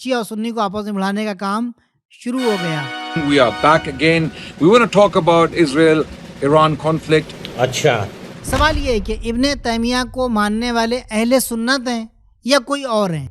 شیعہ اور سنی کو آپس میں بڑھانے کا کام شروع ہو گیا. We are back again. We want to talk about Israel-Iran conflict. اچھا سوال یہ ہے کہ ابن تیمیہ کو ماننے والے اہل سنت ہیں یا کوئی اور ہیں؟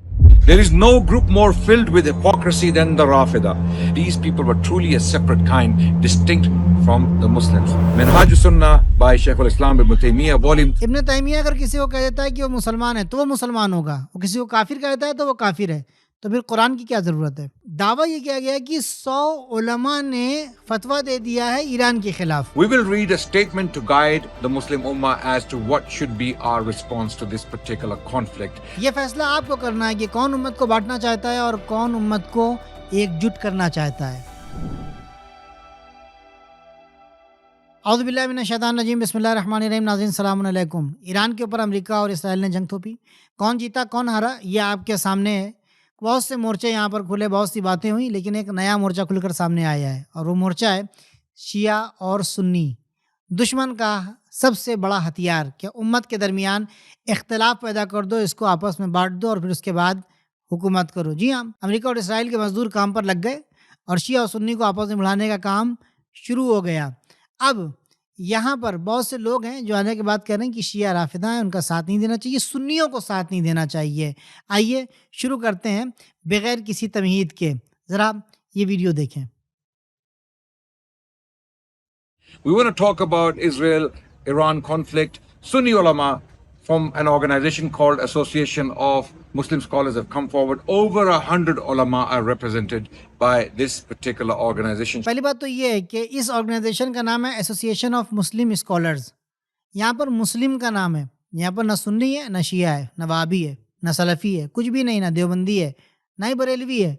There is no group more filled with hypocrisy than the Rafida. These people were truly a separate kind, distinct from the Muslims. Minhaj Sunnah by Shaykh al-Islam Ibn Taymiyyah, volume ابن تیمیہ اگر کسی کو کہہ دیتا ہے کہ وہ مسلمان ہے تو وہ مسلمان ہوگا، وہ کسی کو کافر کہہ دیتا ہے تو وہ کافر ہے، تو پھر قرآن کی کیا ضرورت ہے؟ دعویٰ یہ کیا گیا ہے کہ 100 علماء نے فتویٰ دے دیا ہے ایران کے خلاف. We will read a statement to guide the Muslim Ummah as to what should be our response to this particular conflict. یہ فیصلہ آپ کو کرنا ہے کہ کون امت کو بانٹنا چاہتا ہے اور کون امت کو ایک جٹ کرنا چاہتا ہے. اعوذ باللہ من الشیطان الرجیم، بسم اللہ الرحمن الرحیم. ناظرین السلام علیکم. ایران کے اوپر امریکہ اور اسرائیل نے جنگ تھوپی. کون جیتا کون ہارا یہ آپ کے سامنے ہے. بہت سے مورچے یہاں پر کھلے، بہت سی باتیں ہوئیں، لیکن ایک نیا مورچہ کھل کر سامنے آیا ہے، اور وہ مورچہ ہے شیعہ اور سنی. دشمن کا سب سے بڑا ہتھیار کہ امت کے درمیان اختلاف پیدا کر دو، اس کو آپس میں بانٹ دو اور پھر اس کے بعد حکومت کرو. جی ہاں، امریکہ اور اسرائیل کے مزدور کام پر لگ گئے اور شیعہ اور سنی کو آپس میں بڑھانے کا کام شروع ہو گیا. اب یہاں پر بہت سے لوگ ہیں جو آنے کے بعد کہہ رہے ہیں کہ شیعہ رافضہ ہیں، ان کا ساتھ نہیں دینا چاہیے، سنیوں کو ساتھ نہیں دینا چاہیے. آئیے شروع کرتے ہیں بغیر کسی تمہید کے. ذرا یہ ویڈیو دیکھیں. We want to talk about Israel-Iran conflict. Sunni ulama from an organization called Association of Muslim Scholars have come forward. Over 100 ulama are represented by this particular organization. پہلی بات تو یہ ہے کہ اس آرگنائزیشن کا نام ہے ایسوسیشن آف مسلم اسکالرز. یہاں پر مسلم کا نام ہے، یہاں پر نہ سنی ہے نہ شیعہ ہے نہ وہابی ہے نہ سلفی ہے، کچھ بھی نہیں، نہ دیوبندی ہے نہ ہی بریلوی ہے.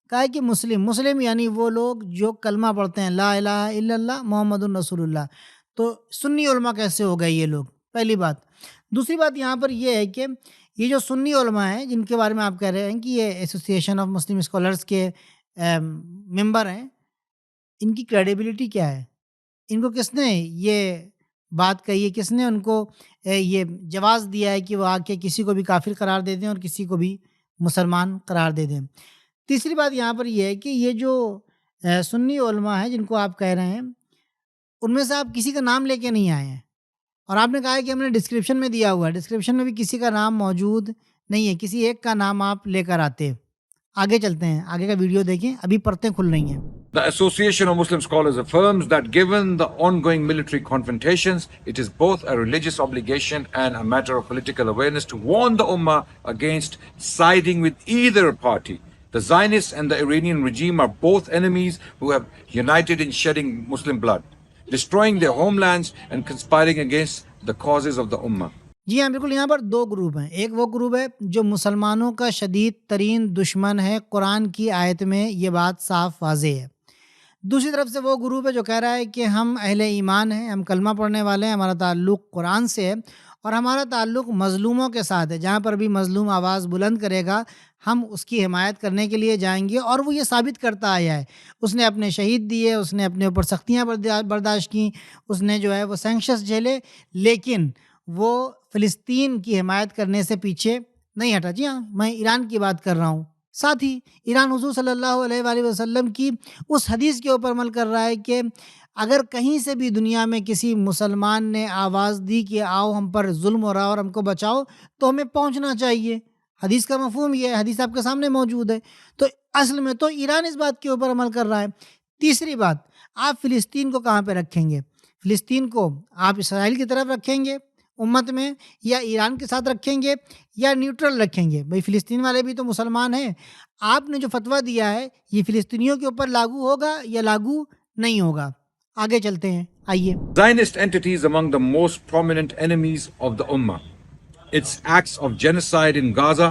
کہا ہے کہ مسلم یعنی وہ لوگ جو کلمہ پڑھتے ہیں لا الہ الا اللہ محمد الرسول اللہ. تو سنی علماء کیسے ہو گئے یہ لوگ؟ پہلی بات. دوسری بات یہاں پر یہ ہے کہ یہ جو سنی علماء ہیں جن کے بارے میں آپ کہہ رہے ہیں کہ یہ ایسوسیشن آف مسلم اسکالرز کے ممبر ہیں، ان کی کریڈیبلٹی کیا ہے؟ ان کو کس نے یہ بات کہی ہے؟ کس نے ان کو یہ جواز دیا ہے کہ وہ آ کے کسی کو بھی کافر قرار دے دیں اور کسی کو بھی مسلمان قرار دے دیں؟ تیسری بات یہاں پر یہ ہے کہ یہ جو سنی علماء ہیں جن کو آپ کہہ رہے ہیں، ان میں سے آپ کسی کا نام لے کے نہیں آئے ہیں، اور آپ نے کہا ہے کہ ہم نے ڈسکرپشن میں دیا ہوا ہے، ڈسکرپشن میں بھی کسی کا نام موجود نہیں ہے، کسی ایک کا نام آپ لے کر آتے. آگے چلتے ہیں، آگے کا ویڈیو دیکھیں، ابھی پرتیں کھل رہی ہیں. The Association of Muslim Scholars affirms that given the ongoing military confrontations, it is both a religious obligation and a matter of political awareness to warn the Ummah against siding with either party. The Zionists and the Iranian regime are both enemies who have united in shedding Muslim blood, destroying their homelands and conspiring against the causes of the Ummah. جی ہاں بالکل. یہاں پر دو group ہیں. ایک وہ group ہے جو مسلمانوں کا شدید ترین دشمن ہے، قرآن کی آیت میں یہ بات صاف واضح ہے. دوسری طرف سے وہ گروپ ہے جو کہہ رہا ہے کہ ہم اہل ایمان ہیں، ہم کلمہ پڑھنے والے ہیں، ہمارا تعلق قرآن سے ہے اور ہمارا تعلق مظلوموں کے ساتھ ہے. جہاں پر بھی مظلوم آواز بلند کرے گا ہم اس کی حمایت کرنے کے لیے جائیں گے. اور وہ یہ ثابت کرتا آیا ہے، اس نے اپنے شہید دیے، اس نے اپنے اوپر سختیاں برداشت کیں، اس نے جو ہے وہ سینکشنز جھیلے، لیکن وہ فلسطین کی حمایت کرنے سے پیچھے نہیں ہٹا. جی ہاں، میں ایران کی بات کر رہا ہوں. ساتھ ہی ایران حضور صلی اللہ علیہ وآلہ وسلم کی اس حدیث کے اوپر عمل کر رہا ہے کہ اگر کہیں سے بھی دنیا میں کسی مسلمان نے آواز دی کہ آؤ ہم پر ظلم ہو رہا اور ہم کو بچاؤ، تو ہمیں پہنچنا چاہیے. حدیث کا مفہوم یہ ہے، حدیث آپ کے سامنے موجود ہے. تو اصل میں تو ایران اس بات کے اوپر عمل کر رہا ہے. تیسری بات، آپ فلسطین کو کہاں پہ رکھیں گے؟ فلسطین کو آپ اسرائیل کی طرف رکھیں گے امت میں، یا ایران کے ساتھ رکھیں گے، یا نیوٹرل رکھیں گے؟ بھئی فلسطین والے بھی تو مسلمان ہیں. آپ نے جو فتویٰ دیا ہے یہ فلسطینیوں کے اوپر لاگو ہوگا یا لاگو نہیں ہوگا؟ آگے چلتے ہیں، آئیے. Zionist entities among the most prominent enemies of the Ummah. Its acts of genocide in Gaza,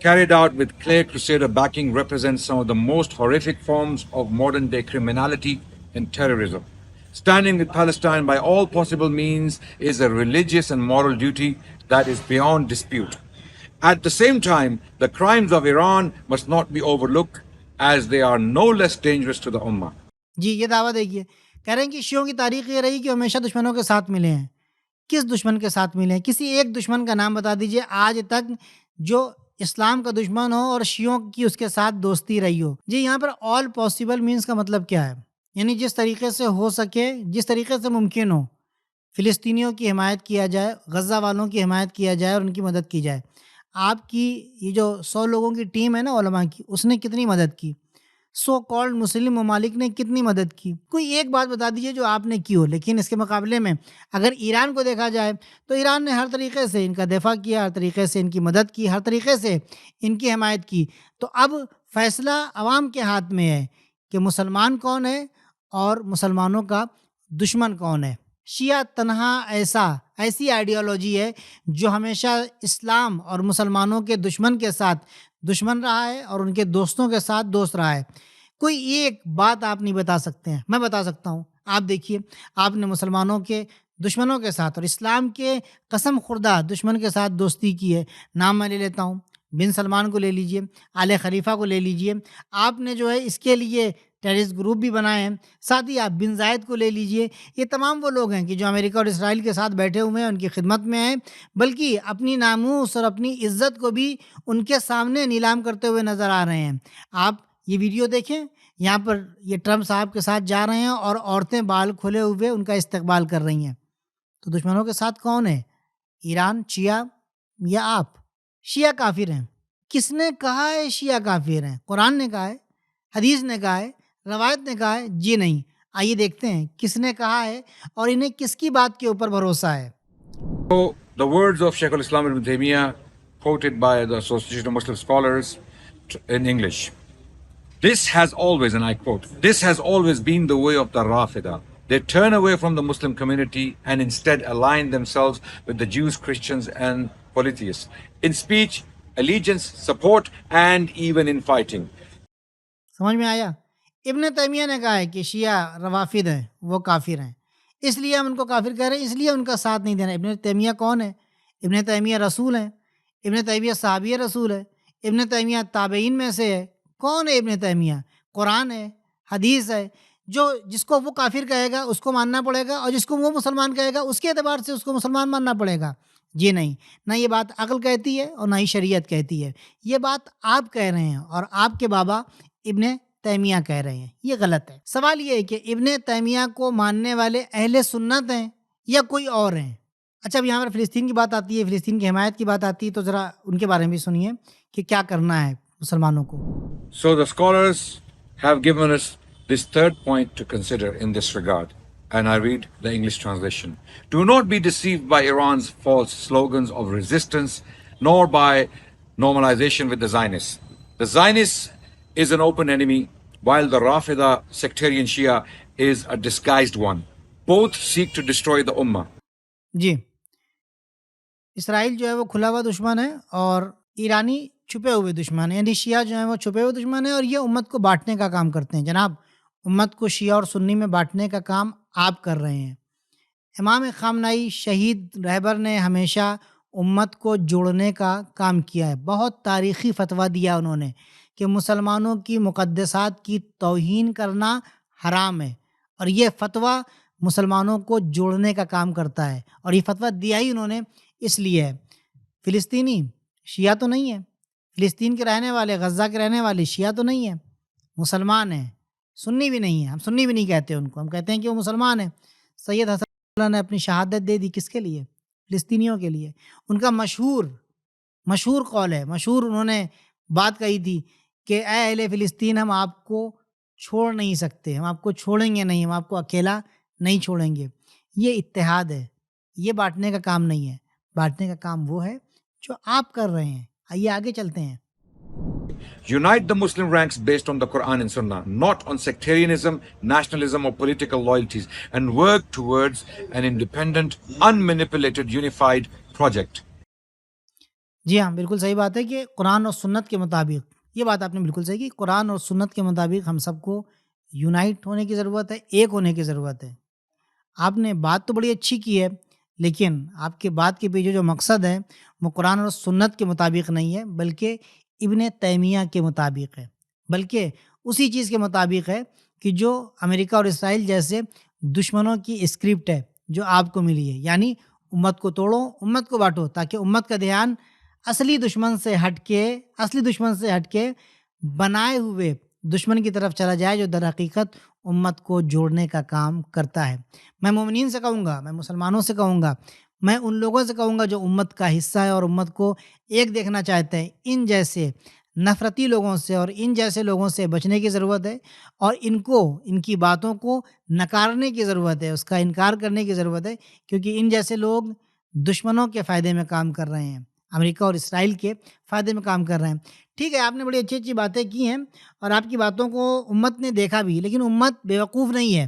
carried out with clear crusader backing, represent some of the most horrific forms of modern day criminality and terrorism. Standing with Palestine by all possible means is a religious and moral duty that is beyond dispute. At the same time, the crimes of Iran must not be overlooked, as they are no less dangerous to the Ummah. جی یہ دعویٰ دیکھیے، کہہ رہے ہیں کہ شیعوں کی تاریخ یہ رہی کہ ہمیشہ دشمنوں کے ساتھ ملے ہیں. کس دشمن کے ساتھ ملے ہیں؟ کسی ایک دشمن کا نام بتا دیجئے آج تک جو اسلام کا دشمن ہو اور شیعوں کی اس کے ساتھ دوستی رہی ہو۔ جی یہاں پر آل پاسبل مینس کا مطلب کیا ہے؟ یعنی جس طریقے سے ہو سکے، جس طریقے سے ممکن ہو، فلسطینیوں کی حمایت کیا جائے، غزہ والوں کی حمایت کیا جائے اور ان کی مدد کی جائے۔ آپ کی یہ جو 100 لوگوں کی ٹیم ہے نا علماء کی، اس نے کتنی مدد کی؟ سو کالڈ مسلم ممالک نے کتنی مدد کی؟ کوئی ایک بات بتا دیجیے جو آپ نے کی ہو۔ لیکن اس کے مقابلے میں اگر ایران کو دیکھا جائے تو ایران نے ہر طریقے سے ان کا دفاع کیا، ہر طریقے سے ان کی مدد کی، ہر طریقے سے ان کی حمایت کی۔ تو اب فیصلہ عوام کے ہاتھ میں ہے کہ مسلمان کون ہے اور مسلمانوں کا دشمن کون ہے۔ شیعہ تنہا ایسی آئیڈیالوجی ہے جو ہمیشہ اسلام اور مسلمانوں کے دشمن کے ساتھ دشمن رہا ہے اور ان کے دوستوں کے ساتھ دوست رہا ہے۔ کوئی ایک بات آپ نہیں بتا سکتے ہیں، میں بتا سکتا ہوں۔ آپ دیکھیے، آپ نے مسلمانوں کے دشمنوں کے ساتھ اور اسلام کے قسم خوردہ دشمن کے ساتھ دوستی کی ہے۔ نام میں لے لیتا ہوں، بن سلمان کو لے لیجئے، آل خلیفہ کو لے لیجئے۔ آپ نے جو ہے اس کے لیے ٹیررسٹ گروپ بھی بنائے ہیں۔ ساتھ ہی آپ بن زائد کو لے لیجئے۔ یہ تمام وہ لوگ ہیں کہ جو امریکہ اور اسرائیل کے ساتھ بیٹھے ہوئے ہیں، ان کی خدمت میں ہیں، بلکہ اپنی ناموس اور اپنی عزت کو بھی ان کے سامنے نیلام کرتے ہوئے نظر آ رہے ہیں۔ آپ یہ ویڈیو دیکھیں، یہاں پر یہ ٹرمپ صاحب کے ساتھ جا رہے ہیں اور عورتیں بال کھلے ہوئے ان کا استقبال کر رہی ہیں۔ تو دشمنوں کے ساتھ کون ہے؟ ایران، شیعہ یا آپ؟ شیعہ کافر ہیں۔ کس نے کہا ہے شیعہ کافر ہیں؟ قرآن نے کہا ہے، حدیث نے کہا ہے، روایت نے کہا ہے؟ جی نہیں۔ آئیے دیکھتے ہیں کس نے کہا ہے اور انہیں کس کی بات کے اوپر بھروسہ ہے۔ So, the words of Shaykh al-Islam ibn Taymiyyah, quoted by the Association of Muslim Scholars in English. This has always, and I quote, this has always been the way of the Rafida. They turn away from the Muslim community and instead align themselves with the Jews, Christians, and polytheists. In speech, allegiance, support, and even in fighting. سمجھ میں آیا؟ ابن تیمیہ نے کہا ہے کہ شیعہ روافد ہیں، وہ کافر ہیں، اس لیے ہم ان کو کافر کہہ رہے ہیں، اس لیے ان کا ساتھ نہیں دینا۔ ابن تیمیہ کون ہے؟ ابن تیمیہ رسول ہیں، ابن تیمیہ صحابی رسول ہے، ابن تیمیہ تابعین میں سے ہے۔ کون ہے ابن تیمیہ؟ قرآن ہے، حدیث ہے۔ جس کو وہ کافر کہے گا اس کو ماننا پڑے گا، اور جس کو وہ مسلمان کہے گا اس کے اعتبار سے اس کو مسلمان ماننا پڑے گا۔ جی نہیں، نہ یہ بات عقل کہتی ہے اور نہ ہی شریعت کہتی ہے۔ یہ بات آپ کہہ رہے ہیں اور آپ کے بابا ابن تیمیہ کہہ رہے ہیں، یہ غلط ہے۔ سوال یہ ہے کہ ابن تیمیہ کو ماننے والے اہل سنت ہیں یا کوئی اور ہیں؟ اچھا، اب یہاں پر فلسطین کی بات آتی ہے، فلسطین کی حمایت کی بات آتی ہے، تو ذرا ان کے بارے میں بھی سنیے کہ کیا کرنا ہے مسلمانوں کو۔ So the scholars have given us this third point to consider in this regard, and I read the English translation. Do not be deceived by Iran's false slogans of resistance, nor by normalization with the Zionists. The Zionists is an open enemy, while the Rafida sectarian Shia is a disguised one. Both seek to destroy the Ummah. جی، اسرائیل جو ہے وہ کھلا ہوا دشمن ہے اور ایرانی چھپے ہوئے دشمن ہیں، یعنی شیعہ جو ہیں وہ چھپے ہوئے دشمن ہیں اور یہ امت کو بانٹنے کا کام کرتے ہیں۔ جناب، امت کو شیعہ اور سنی میں بانٹنے کا کام آپ کر رہے ہیں۔ امام خامنہئی شہید رہبر نے ہمیشہ امت کو جوڑنے کا کام کیا ہے۔ بہت تاریخی فتویٰ دیا انہوں نے کہ مسلمانوں کی مقدسات کی توہین کرنا حرام ہے، اور یہ فتویٰ مسلمانوں کو جوڑنے کا کام کرتا ہے، اور یہ فتویٰ دیا ہی انہوں نے اس لیے ہے۔ فلسطینی شیعہ تو نہیں ہے، فلسطین کے رہنے والے، غزہ کے رہنے والے شیعہ تو نہیں ہیں، مسلمان ہیں، سنی بھی نہیں ہیں۔ ہم سنی بھی نہیں کہتے ان کو، ہم کہتے ہیں کہ وہ مسلمان ہیں۔ سید حسن اللہ نے اپنی شہادت دے دی کس کے لیے؟ فلسطینیوں کے لیے۔ ان کا مشہور قول ہے، مشہور انہوں نے بات کہی تھی کہ اے اہل فلسطین، ہم آپ کو چھوڑ نہیں سکتے، ہم آپ کو چھوڑیں گے نہیں، ہم آپ کو اکیلا نہیں چھوڑیں گے۔ یہ اتحاد ہے، یہ بانٹنے کا کام نہیں ہے۔ بانٹنے کا کام وہ ہے جو آپ کر رہے ہیں۔ آئیے آگے چلتے ہیں۔ Unite the Muslim ranks based on the Quran and Sunnah, not on sectarianism, nationalism, or political loyalties, and work towards an independent, unmanipulated, unified project. جی ہاں، بالکل صحیح بات ہے کہ قرآن اور سنت کے مطابق، یہ بات آپ نے بالکل صحیح کی، قرآن اور سنت کے مطابق ہم سب کو یونائٹ ہونے کی ضرورت ہے، ایک ہونے کی ضرورت ہے۔ آپ نے بات تو بڑی اچھی کی ہے، لیکن آپ کے بات کے پیچھے جو مقصد ہے وہ قرآن اور سنت کے مطابق نہیں ہے، بلکہ ابن تیمیہ کے مطابق ہے، بلکہ اسی چیز کے مطابق ہے کہ جو امریکہ اور اسرائیل جیسے دشمنوں کی اسکرپٹ ہے جو آپ کو ملی ہے، یعنی امت کو توڑو، امت کو بانٹو، تاکہ امت کا دھیان اصلی دشمن سے ہٹ کے بنائے ہوئے دشمن کی طرف چلا جائے جو در حقیقت امت کو جوڑنے کا کام کرتا ہے۔ میں مومنین سے کہوں گا، میں مسلمانوں سے کہوں گا، میں ان لوگوں سے کہوں گا جو امت کا حصہ ہے اور امت کو ایک دیکھنا چاہتے ہیں، ان جیسے نفرتی لوگوں سے اور ان جیسے لوگوں سے بچنے کی ضرورت ہے، اور ان کی باتوں کو نکارنے کی ضرورت ہے، اس کا انکار کرنے کی ضرورت ہے، کیونکہ ان جیسے لوگ دشمنوں کے فائدے میں کام کر رہے ہیں، امریکہ اور اسرائیل کے فائدے میں کام کر رہے ہیں۔ ٹھیک ہے، آپ نے بڑی اچھی اچھی باتیں کی ہیں اور آپ کی باتوں کو امت نے دیکھا بھی، لیکن امت بیوقوف نہیں ہے،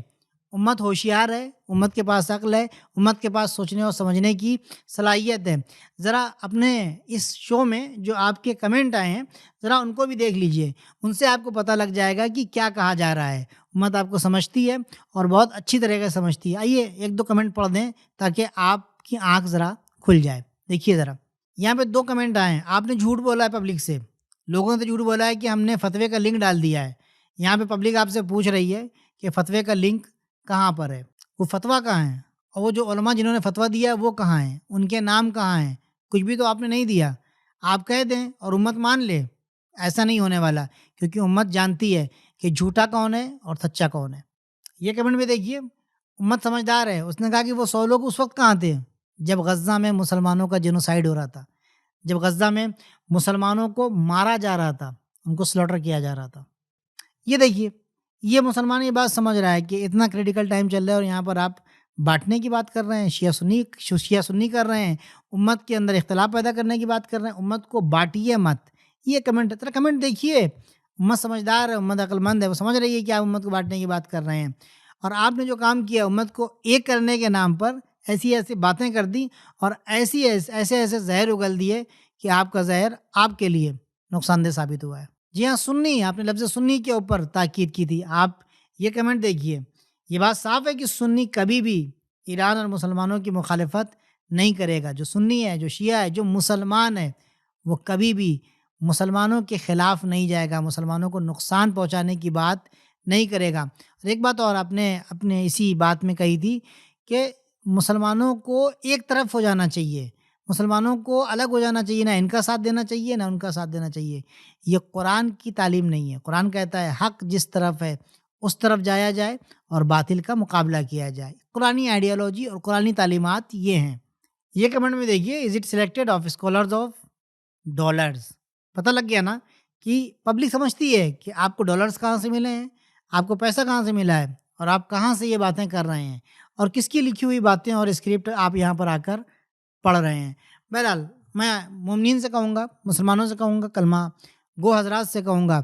امت ہوشیار ہے، امت کے پاس عقل ہے، امت کے پاس سوچنے اور سمجھنے کی صلاحیت ہے۔ ذرا اپنے اس شو میں جو آپ کے کمنٹ آئے ہیں ذرا ان کو بھی دیکھ لیجئے، ان سے آپ کو پتہ لگ جائے گا کہ کیا کہا جا رہا ہے۔ امت آپ کو سمجھتی ہے اور بہت اچھی طریقے سے سمجھتی ہے۔ آئیے ایک دو کمنٹ پڑھ دیں تاکہ آپ کی آنکھ ذرا کھل جائے۔ دیکھیے ذرا، یہاں پہ 2 کمنٹ آئے ہیں۔ آپ نے جھوٹ بولا ہے پبلک سے، لوگوں سے جھوٹ بولا ہے کہ ہم نے فتوے کا لنک ڈال دیا ہے۔ یہاں پہ پبلک آپ سے پوچھ رہی ہے کہ فتوے کا لنک کہاں پر ہے، وہ فتویٰ کہاں ہے، اور وہ جو علماء جنہوں نے فتویٰ دیا ہے وہ کہاں ہیں، ان کے نام کہاں ہیں؟ کچھ بھی تو آپ نے نہیں دیا۔ آپ کہہ دیں اور امت مان لے، ایسا نہیں ہونے والا، کیونکہ امت جانتی ہے کہ جھوٹا کون ہے اور سچا کون ہے۔ یہ کمنٹ میں دیکھیے، امت سمجھدار ہے، اس نے کہا کہ وہ 100 لوگ اس وقت کہاں تھے جب غزہ میں مسلمانوں کا جینوسائیڈ ہو رہا تھا، جب غزہ میں مسلمانوں کو مارا جا رہا تھا، ان کو سلوٹر کیا جا رہا تھا۔ یہ دیکھیے، یہ مسلمان یہ بات سمجھ رہا ہے کہ اتنا کریٹیکل ٹائم چل رہا ہے اور یہاں پر آپ بانٹنے کی بات کر رہے ہیں، شیعہ سنی کر رہے ہیں، امت کے اندر اختلاف پیدا کرنے کی بات کر رہے ہیں، امت کو بانٹیے مت۔ یہ کمنٹ ہے، کمنٹ دیکھیے، امت سمجھدار ہے، امت عقل مند ہے، وہ سمجھ رہی ہے کہ آپ امت کو بانٹنے کی بات کر رہے ہیں، اور آپ نے جو کام کیا امت کو ایک کرنے کے نام پر ایسی باتیں کر دی اور ایسے زہر اگل دیے کہ آپ کا زہر آپ کے لیے نقصان دہ ثابت ہوا ہے۔ جی ہاں، سنی، آپ نے لفظ سنی کے اوپر تاکید کی تھی۔ آپ یہ کمنٹ دیکھیے، یہ بات صاف ہے کہ سنی کبھی بھی ایران اور مسلمانوں کی مخالفت نہیں کرے گا۔ جو سنی ہے، جو شیعہ ہے، جو مسلمان ہے، وہ کبھی بھی مسلمانوں کے خلاف نہیں جائے گا، مسلمانوں کو نقصان پہنچانے کی بات نہیں کرے گا۔ اور ایک بات اور آپ نے اپنے اسی بات میں کہی تھی کہ مسلمانوں کو ایک طرف ہو جانا چاہیے، مسلمانوں کو الگ ہو جانا چاہیے، نہ ان کا ساتھ دینا چاہیے نہ ان کا ساتھ دینا چاہیے۔ یہ قرآن کی تعلیم نہیں ہے۔ قرآن کہتا ہے حق جس طرف ہے اس طرف جایا جائے اور باطل کا مقابلہ کیا جائے۔ قرآنی آئیڈیالوجی اور قرآنی تعلیمات یہ ہیں۔ یہ کمنٹ میں دیکھیے، is it selected of scholars of dollars. پتہ لگ گیا نا کہ پبلک سمجھتی ہے کہ آپ کو ڈالرز کہاں سے ملے ہیں، آپ کو پیسہ کہاں سے ملا ہے، اور آپ کہاں سے یہ باتیں کر رہے ہیں، اور کس کی لکھی ہوئی باتیں اور اسکرپٹ آپ یہاں پر آ کر پڑھ رہے ہیں۔ بہرحال میں مومنین سے کہوں گا، مسلمانوں سے کہوں گا، کلمہ گو حضرات سے کہوں گا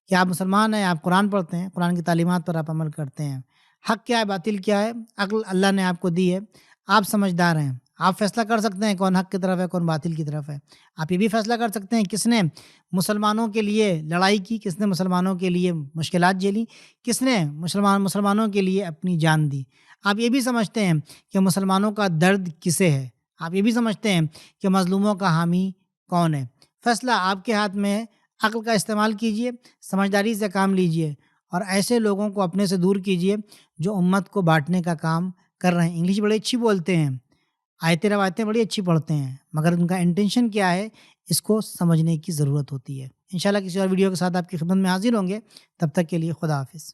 کہ آپ مسلمان ہیں، آپ قرآن پڑھتے ہیں، قرآن کی تعلیمات پر آپ عمل کرتے ہیں، حق کیا ہے باطل کیا ہے، عقل اللہ نے آپ کو دی ہے، آپ سمجھدار ہیں، آپ فیصلہ کر سکتے ہیں کون حق کی طرف ہے کون باطل کی طرف ہے۔ آپ یہ بھی فیصلہ کر سکتے ہیں کس نے مسلمانوں کے لیے لڑائی کی، کس نے مسلمانوں کے لیے مشکلات جھیلی، کس نے مسلمانوں کے لیے اپنی جان دی۔ آپ یہ بھی سمجھتے ہیں کہ مسلمانوں کا درد کسے ہے، آپ یہ بھی سمجھتے ہیں کہ مظلوموں کا حامی کون ہے۔ فیصلہ آپ کے ہاتھ میں ہے، عقل کا استعمال کیجئے، سمجھداری سے کام لیجئے، اور ایسے لوگوں کو اپنے سے دور کیجئے جو امت کو بانٹنے کا کام کر رہے ہیں۔ انگلش بڑی اچھی بولتے ہیں، آیتیں روایتیں بڑی اچھی پڑھتے ہیں، مگر ان کا انٹینشن کیا ہے اس کو سمجھنے کی ضرورت ہوتی ہے۔ انشاءاللہ کسی اور ویڈیو کے ساتھ آپ کی خدمت میں حاضر ہوں گے، تب تک کے لیے خدا حافظ۔